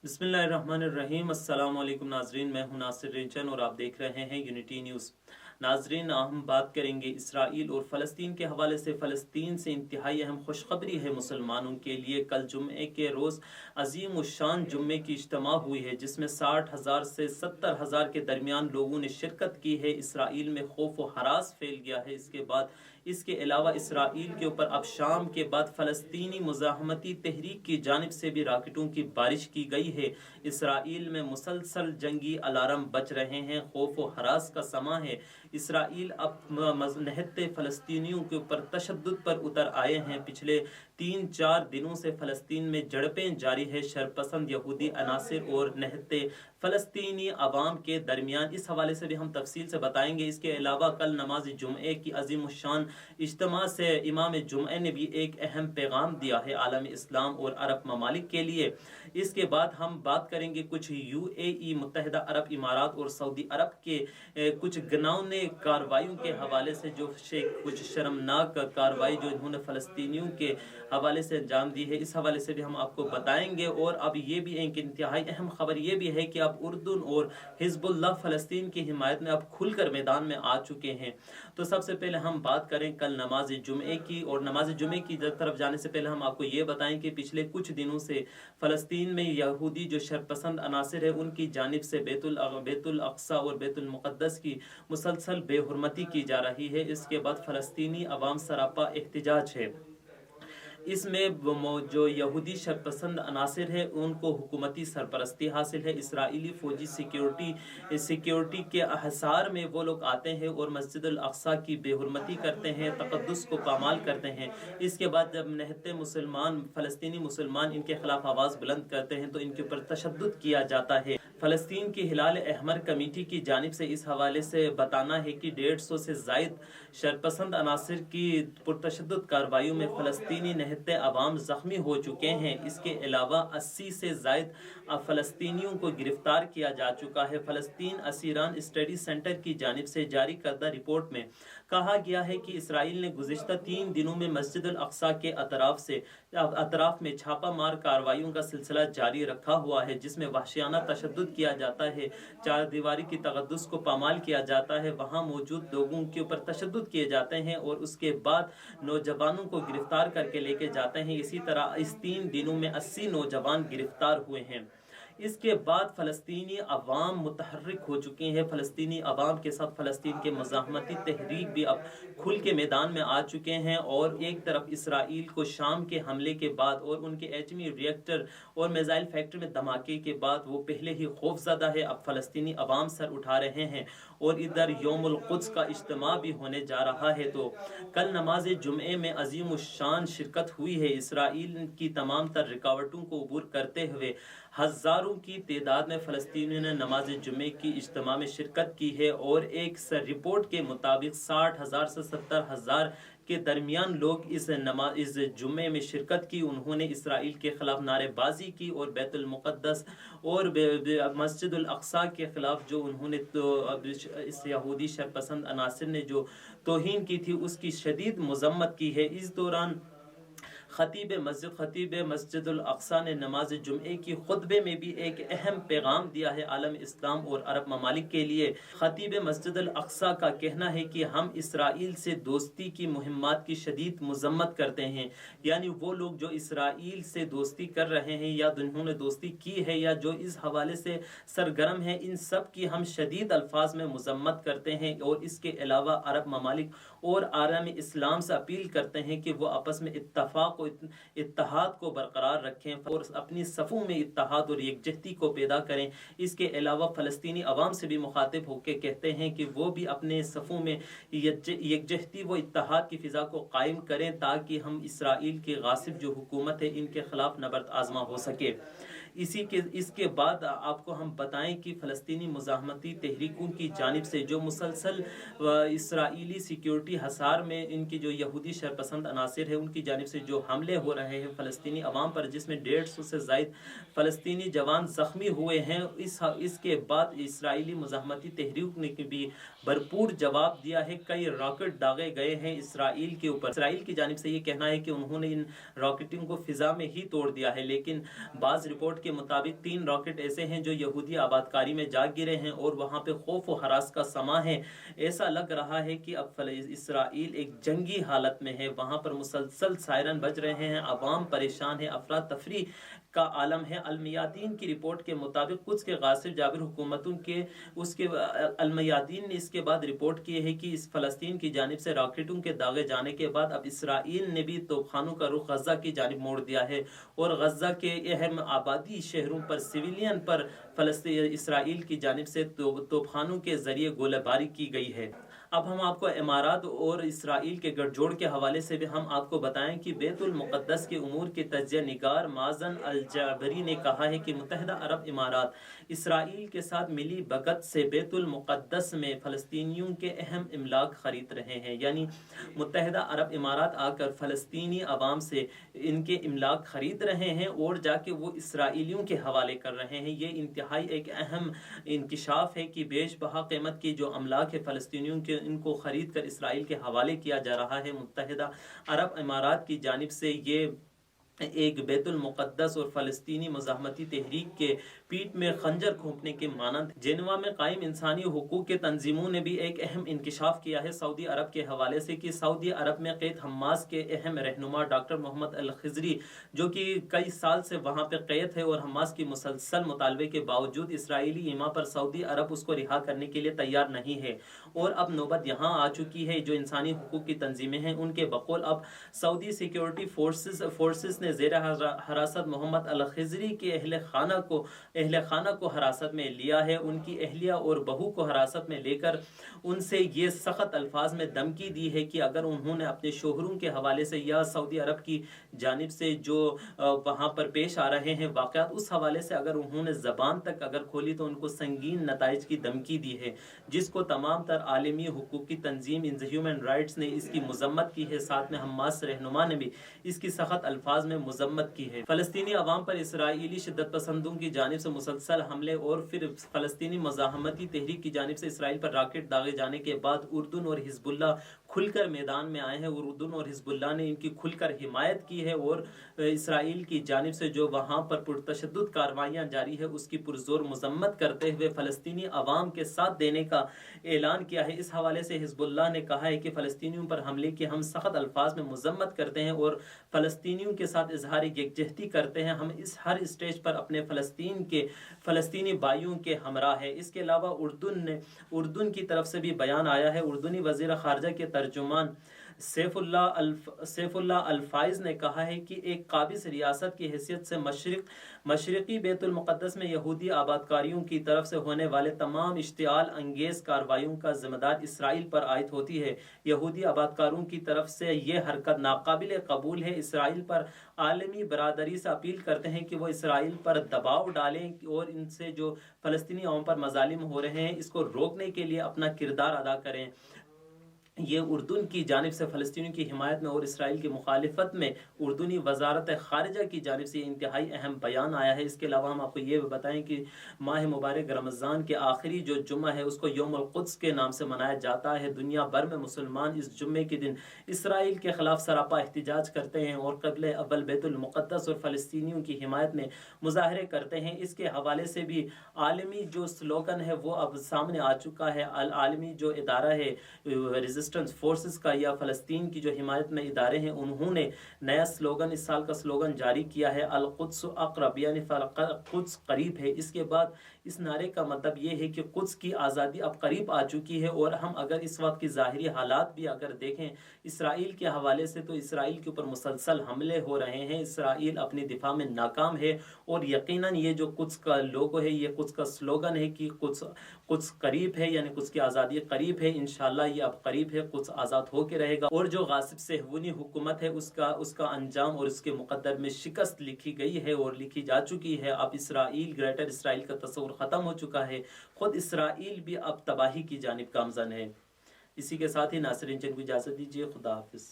बिस्मिल्लाहिर्रहमानिर्रहीम। अस्सलाम वालेकुम नाजरीन, मैं हूं नासिर रेंचन और आप देख रहे हैं यूनिटी न्यूज़। नाजरीन, हम बात करेंगे इसराइल और फ़लस्तीन के हवाले से। फ़लस्तीन से इंतहाई अहम खुशखबरी है मुसलमानों के लिए। कल जुम्मे के रोज़ अजीम उशान जुम्मे की इज्तिमा हुई है, जिसमें 60,000 से 70,000 के दरमियान लोगों ने शिरकत की है। इसराइल में खौफ व हरास फैल गया है। इसके अलावा इसराइल के ऊपर अब शाम के बाद फ़लस्तीनी मुज़ाहमती तहरीक की जानिब से भी राकेटों की बारिश की गई है। इसराइल में मुसलसल जंगी अलार्म बज रहे हैं। खौफ व हरास का समा है। इसराइल अब निहत्ते फ़लस्तीनियों के ऊपर तशद्दुद पर उतर आए हैं। पिछले 3-4 दिनों से फ़लस्तीन में झड़पें जारी है शरपसंद यहूदी अनासिर और निहत्ते फ़लस्तीनी अवाम के दरमियान। इस हवाले से भी हम तफसील से बताएंगे। इसके अलावा कल नमाज जुम्मे की अजीम शान इज्तिमा से इमाम जुम्मे ने भी एक अहम पैगाम दिया है आलम इस्लाम और अरब ममालिक के लिए। इसके बाद हम बात करेंगे कुछ यूएई मुत्तहिदा अरब इमारात और सऊदी अरब के कुछ घिनौने कार्रवाइयों के हवाले से, जो कुछ शर्मनाक कार्रवाई जो इन्होंने फ़लस्तीनियों के हवाले से अंजाम दी है। इस हवाले से भी हम आपको बताएंगे। और अब ये भी एक इंतहाई अहम खबर ये भी है कि अब उर्दून और हिजबुल्लाह फ़लस्तीन की हिमायत में अब खुलकर मैदान में आ चुके हैं। तो सबसे पहले हम बात करें कल नमाज जुम्मे की। और नमाज जुम्मे की तरफ जाने से पहले हम आपको ये बताएं कि पिछले कुछ दिनों से फ़लस्तीन में यहूदी जो शरपसंद अनासिर है, उनकी जानिब से बैतुल अक्सा और बैतुल मुक़द्दस की मुसलसल बेहुरमती की जा रही है। इसके बाद फ़लस्तीनी अवाम सरापा एहतिजाज है। इसमें जो यहूदी शरपसंद अनासिर है उनको हुकूमती सरपरस्ती हासिल है। इसराइली फ़ौजी सिक्योरिटी के अहसार में वो लोग आते हैं और मस्जिद अल अक्सा की बेहुरमती करते हैं, तक़द्दुस को पामाल करते हैं। इसके बाद जब निहत्ते फ़लस्तीनी मुसलमान इनके खिलाफ आवाज़ बुलंद करते हैं तो इनके ऊपर तशद्दुद किया जाता है। फ़लस्तीन की हिलाल अहमर कमेटी की जानिब से इस हवाले से बताना है कि 150 से ज़ायद शरपसंद अनासिर की पुरतशद्दुद कार्रवाइयों में फ़लस्तीनी निहत्ते अवाम ज़ख्मी हो चुके हैं। इसके अलावा 80 से ज़ायद फ़लस्तीनियों को गिरफ्तार किया जा चुका है। फ़लस्तीन असीरान स्टडी सेंटर की जानिब से जारी करदा रिपोर्ट में कहा गया है कि इसराइल ने गुज़िश्ता 3 दिनों में मस्जिद अल अक्सा के अतराफ में छापा मार कार्रवाइयों का सिलसिला जारी रखा हुआ है, जिसमें वहशियाना तशद्दुद किया जाता है, चार दीवारी की तक़द्दुस को पामाल किया जाता है, वहाँ मौजूद लोगों के ऊपर तशद्दुद किए जाते हैं और उसके बाद नौजवानों को गिरफ्तार करके लेके जाते हैं। इसी तरह इस 3 दिनों में 80 नौजवान गिरफ्तार हुए हैं। इसके बाद फ़लस्तीनी अवाम मुतहर्रिक हो चुकी हैं। फ़लस्तीनी अवाम के साथ फ़लस्तीन के मुज़ाहमती तहरीक भी अब खुल के मैदान में आ चुके हैं। और एक तरफ इसराइल को शाम के हमले के बाद और उनके एटमी रिएक्टर और मिसाइल फैक्ट्री में धमाके के बाद वो पहले ही खौफज़दा है। अब फ़लस्तीनी अवाम सर उठा रहे हैं और इधर यौमुल क़ुद्स का इज्तिमा भी होने जा रहा है। तो कल नमाज जुम्मे में अजीम शान शिरकत हुई है। इसराइल की तमाम तर रुकावटों को अबूर करते हुए हज़ारों की तादाद में फ़लस्तीनियों ने नमाज जुम्मे की इज्तिमा में शिरकत की है। और एक रिपोर्ट के मुताबिक 60,000 से 70,000 के दरमियान लोग इस जुम्मे में शिरकत की। उन्होंने इसराइल के खिलाफ नारेबाजी की और बैतुल मुक़द्दस और मस्जिद अल अक्सा के खिलाफ जो उन्होंने इस यहूदी शरपसंद अनासिर ने जो तौहीन की थी उसकी शदीद मज़म्मत की है। इस दौरान खतीब मस्जिद अल अक्सा ने नमाज जुम्मे की खुतबे में भी एक अहम पैगाम दिया है आलम इस्लाम और अरब ममालिक के लिए। खतीब मस्जिद अल अक्सा का कहना है कि हम इसराइल से दोस्ती की मुहिम्मात की शदीद मज़म्मत करते हैं। यानी वो लोग जो इसराइल से दोस्ती कर रहे हैं या जिन्होंने दोस्ती की है या जो इस हवाले से सरगर्म है, इन सब की हम शदीद अल्फाज में मज़म्मत करते हैं। और इसके अलावा अरब ममालिक और आलम इस्लाम से अपील करते हैं कि वो आपस में इत्तेहाद को बरकरार रखें और अपनी सफ़ों में इत्तेहाद और यकजहती को पैदा करें। इसके अलावा फ़लस्तीनी अवाम से भी मुखातिब होकर कहते हैं कि वो भी अपने सफ़ों में यकजहती व इत्तेहाद की फ़िज़ा को कायम करें ताकि हम इसराइल की गासिब जो हुकूमत है इनके ख़िलाफ़ नबर्द आज़मा हो सके। इसके बाद आपको हम बताएं कि फ़लस्तीनी मुज़ाहमती तहरीकों की जानिब से जो मुसलसल इसराइली सिक्योरिटी हसार में इनकी जो यहूदी शरपसंद अनासिर है उनकी जानिब से जो हमले हो रहे हैं फ़लस्तीनी अवाम पर, जिसमें 150 से ज़ायद फ़लस्तीनी जवान ज़ख्मी हुए हैं, इसके बाद इसराइली मुज़ाहमती तहरीक ने भी भरपूर जवाब दिया है। कई रॉकेट दागे गए हैं इसराइल के ऊपर। इसराइल की जानिब से ये कहना है कि उन्होंने इन रॉकेटिंग को फिजा में ही तोड़ दिया है, लेकिन बाज़ रिपोर्ट के मुताबिक 3 रॉकेट ऐसे हैं जो यहूदी आबादकारी में जा गिरे हैं और वहाँ पे खौफ व हरास का समा है। ऐसा लग रहा है कि अब इसराइल एक जंगी हालत में है। वहाँ पर मुसलसल सायरन बज रहे हैं, अवाम परेशान है, अफरा तफरी का आलम है। अलमयादीन की रिपोर्ट के मुताबिक कुछ के गासिब जाबिर हुकूमतों के उसके अलमयादीन ने इसके बाद रिपोर्ट की है कि इस फ़लस्तीन की जानिब से रॉकेटों के दागे जाने के बाद अब इसराइल ने भी तोपखानों का रुख गज़ा की जानिब मोड़ दिया है और गज़ा के अहम आबादी शहरों पर सिविलियन पर इसराइल की जानिब से तोपखानों के जरिए गोलाबारी की गई है। अब हम आपको इमारात और इसराइल के गठजोड़ के हवाले से भी हम आपको बताएं कि बैतुल मुक़द्दस के उमूर के तज्ज़िया निगार माज़न अल-जाबरी ने कहा है कि मुत्तहिदा अरब इमारात इसराइल के साथ मिली भगत से बैतुल मुक़द्दस में फ़लस्तीनियों के अहम इमलाक खरीद रहे हैं। यानी मुत्तहिदा अरब इमारात आकर फ़लस्तीनी अवाम से इनके इमलाक खरीद रहे हैं और जाके वो इसराइलियों के हवाले कर रहे हैं। ये इंतहाई एक अहम इंकिशाफ है कि बेश बहा कीमत की जो अमलाक है फ़लस्तीनियों के, इनको खरीद कर इसराइल के हवाले किया जा रहा है। मुत्तहिदा अरब इमारात की जानिब से ये एक बैतुल मुक़द्दस और फ़लस्तीनी मुज़ाहमती तहरीक के पीठ में खंजर घोंपने के मानंद। जेनेवा में कायम इंसानी हुकूक के तंजीमों ने भी एक अहम इंकिशाफ किया है सऊदी अरब के हवाले से कि सऊदी अरब में कैद हमास के अहम रहनुमा डॉक्टर मोहम्मद अल खिज़री, जो कि कई साल से वहाँ पर कैद है और हमास की मुसलसल मुतालबे के बावजूद इसराइली ईमा पर सऊदी अरब उसको रिहा करने के लिए तैयार नहीं है और अब नौबत यहाँ आ चुकी है। जो इंसानी हुकूक की तंजीमें हैं उनके बकौल अब सऊदी सिक्योरिटी फोर्सेस ने ज़ेर हरासत मोहम्मद अल खिज़री के अहले खाना को हिरासत में लिया है। उनकी अहलिया और बहू को हिरासत में लेकर उनसे ये सख्त अल्फाज में धमकी दी है कि अगर उन्होंने अपने शोहरों के हवाले से या सऊदी अरब की जानिब से जो वहाँ पर पेश आ रहे हैं वाक़यात, उस हवाले से अगर उन्होंने ज़बान तक अगर खोली तो उनको संगीन नताइज की धमकी दी है, जिसको तमाम तर आलमी हुकूक की तंजीम इन ह्यूमन राइट्स ने इसकी मजम्मत की है। साथ में हमास रहनुमा ने भी इसकी सख्त अल्फाज में मजम्मत की है। फ़लस्तीनी अवाम पर इसराइली शिद्दत पसंदों की जानिब से मुसलसल हमले और फिर फ़लस्तीनी मज़ाहमती तहरीक की जानिब से इसराइल पर रॉकेट दागे जाने के बाद उर्दून और हिज़्बुल्लाह खुलकर मैदान में आए हैं और उर्दून और हिज़्बुल्लाह ने इनकी खुलकर हिमायत की है और इसराइल की जानिब से जो वहाँ पर पुरतशद्दुद कार्रवाइयाँ जारी है उसकी पुरजोर मजम्मत करते हुए फ़लस्तीनी अवाम के साथ देने का ऐलान किया है। इस हवाले से हिज़्बुल्लाह ने कहा है कि फ़लस्तीनियों पर हमले की हम सख्त अल्फाज में मजम्मत करते हैं और फ़लस्तीनियों के साथ इजहार यकजहती करते हैं। हम इस हर स्टेज पर अपने फ़लस्तीनी भाइयों के हमरा है। इसके अलावा उर्दून की तरफ से भी बयान आया है। उर्दूनी वज़ीर ख़ारजा के तर्जुमान सैफुल्लाह अल-फाइज़ ने कहा है कि एक काबिज़ रियासत की हैसियत से मशरिकी बैतुल मुक़द्दस में यहूदी आबादकारियों की तरफ से होने वाले तमाम इश्तियाल अंगेज़ कार्रवाइयों का ज़िम्मेदार इसराइल पर आयद होती है। यहूदी आबादकारों की तरफ से ये हरकत नाकाबिल कबूल है। इसराइल पर आलमी बरादरी से अपील करते हैं कि वो इसराइल पर दबाव डालें और इनसे जो फ़लस्तीनी कौम पर मज़ालिम हो रहे हैं इसको रोकने के लिए अपना किरदार अदा करें। ये उर्दून की जानिब से फ़लस्तीनियों की हिमायत में और इसराइल की मुखालिफत में उर्दूनी वजारत ख़ारिजा की जानिब से इंतहाई अहम बयान आया है। इसके अलावा हम आपको ये भी बताएं कि माह मुबारक रमज़ान के आखिरी जो जुम्मा है उसको यौमुल क़ुद्स के नाम से मनाया जाता है। दुनिया भर में मुसलमान इस जुम्मे के दिन इसराइल के ख़िलाफ़ सरापा एहतिजाज करते हैं और क़िबला अव्वल बैतुल मुक़द्दस और फ़लस्तीनियों की हिमायत में मुज़ाहरे करते हैं। इसके हवाले से भी आलमी जो स्लोगन है वो अब सामने आ चुका है। आलमी जो इदारा है रेजिस्टेंस फोर्सेस का या फ़लस्तीन की जो हिमायत में इदारे हैं उन्होंने नया स्लोगन इस साल का स्लोगन जारी किया है, अल क़ुद्स अक़रब, यानी क़ुद्स करीब है। इसके बाद इस नारे का मतलब ये है कि क़ुद्स की आज़ादी अब करीब आ चुकी है। और हम अगर इस वक्त की ज़ाहिरी हालात भी अगर देखें इसराइल के हवाले से तो इसराइल के ऊपर मुसलसल हमले हो रहे हैं। इसराइल अपनी दिफा में नाकाम है और यकीनन ये जो क़ुद्स का लोगो है, ये क़ुद्स का स्लोगन है कि क़ुद्स करीब है, यानी क़ुद्स की आज़ादी करीब है। इंशाअल्लाह ये अब करीब है, क़ुद्स आज़ाद होके रहेगा और जो गासिब सहवूनी हुकूमत है उसका अंजाम और उसके मुक़द्दर में शिकस्त लिखी गई है और लिखी जा चुकी है। अब इसराइल, ग्रेटर इसराइल का तस्वुर ख़त्म हो चुका है। खुद इसराइल भी अब तबाही की जानिब गामज़न है। इसी के साथ ही नाज़रीन को इजाज़त दीजिए। खुदा हाफ़िज़।